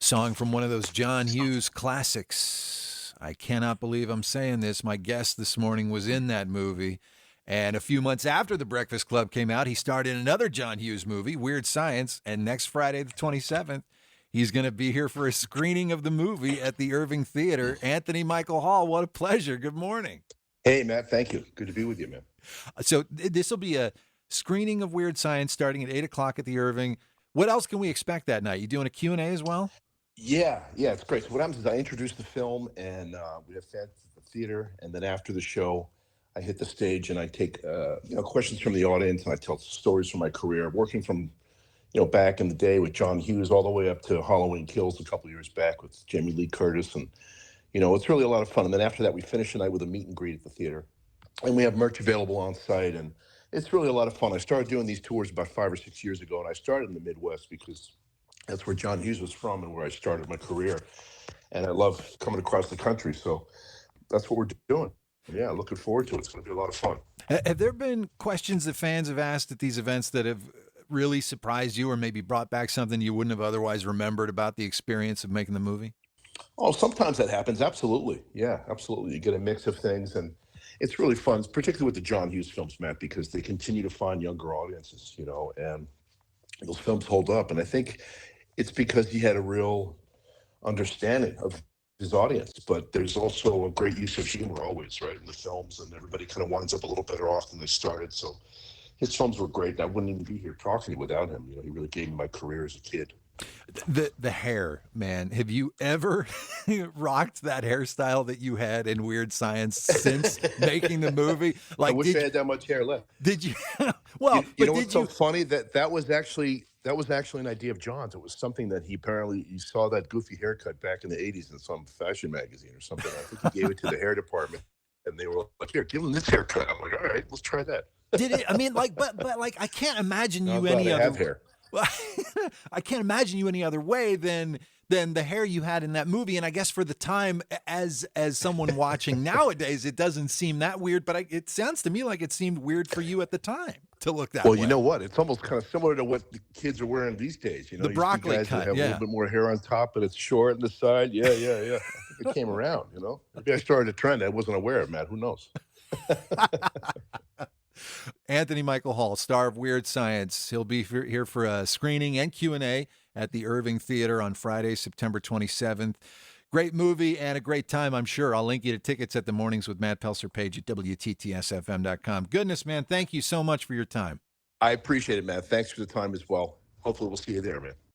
Song from one of those John Hughes classics. I cannot believe I'm saying this. My guest this morning was in that movie. And a few months after The Breakfast Club came out, he starred in another John Hughes movie, Weird Science. And next Friday, the 27th, he's going to be here for a screening of the movie at the Irving Theater. Anthony Michael Hall, what a pleasure. Good morning. Hey, Matt, thank you. Good to be with you, man. So this will be a screening of Weird Science starting at 8 o'clock at the Irving. What else can we expect that night? You doing a Q&A as well? Yeah, it's great. So what happens is I introduce the film, and we have fans at the theater, and then after the show, I hit the stage and I take questions from the audience, and I tell stories from my career, working from back in the day with John Hughes all the way up to Halloween Kills a couple years back with Jamie Lee Curtis, and it's really a lot of fun. And then after that, we finish the night with a meet and greet at the theater, and we have merch available on site, and it's really a lot of fun. I started doing these tours about 5 or 6 years ago, and I started in the Midwest because that's where John Hughes was from and where I started my career. And I love coming across the country. So that's what we're doing. Yeah, looking forward to it. It's going to be a lot of fun. Have there been questions that fans have asked at these events that have really surprised you or maybe brought back something you wouldn't have otherwise remembered about the experience of making the movie? Oh, sometimes that happens. Absolutely. Yeah, absolutely. You get a mix of things. And it's really fun, particularly with the John Hughes films, Matt, because they continue to find younger audiences, and those films hold up. And I think it's because he had a real understanding of his audience, but there's also a great use of humor always, right, in the films, and everybody kind of winds up a little better off than they started. So his films were great. I wouldn't even be here talking to you without him. He really gave me my career as a kid. The hair, man. Have you ever rocked that hairstyle that you had in Weird Science since making the movie? I Like, wish I had that much hair left. did you? Well, You but know did what's so you? funny? That was actually an idea of John's. It was something that he saw that goofy haircut back in the '80s in some fashion magazine or something. I think he gave it to the hair department, and they were like, "Here, give him this haircut." I'm like, "All right, let's try that." Did it? I mean, like, but like, I can't imagine No, I'm you glad any I have other. hair. Well, I can't imagine you any other way than the hair you had in that movie. And I guess for the time, as someone watching nowadays, it doesn't seem that weird. But it sounds to me like it seemed weird for you at the time to look that Well, you way. know what? It's almost kind of similar to what the kids are wearing these days. The You see broccoli guys that cut, have a little yeah. bit more hair on top, but it's short on the side. Yeah. I think it came around. Maybe I started a trend I wasn't aware of, Matt. Who knows? Anthony Michael Hall, star of Weird Science. He'll be here for a screening and Q&A at the Irving Theater on Friday, September 27th. Great movie and a great time, I'm sure. I'll link you to tickets at the Mornings with Matt Pelser page at WTTSFM.com. Goodness, man, thank you so much for your time. I appreciate it, Matt. Thanks for the time as well. Hopefully, we'll see you there, man.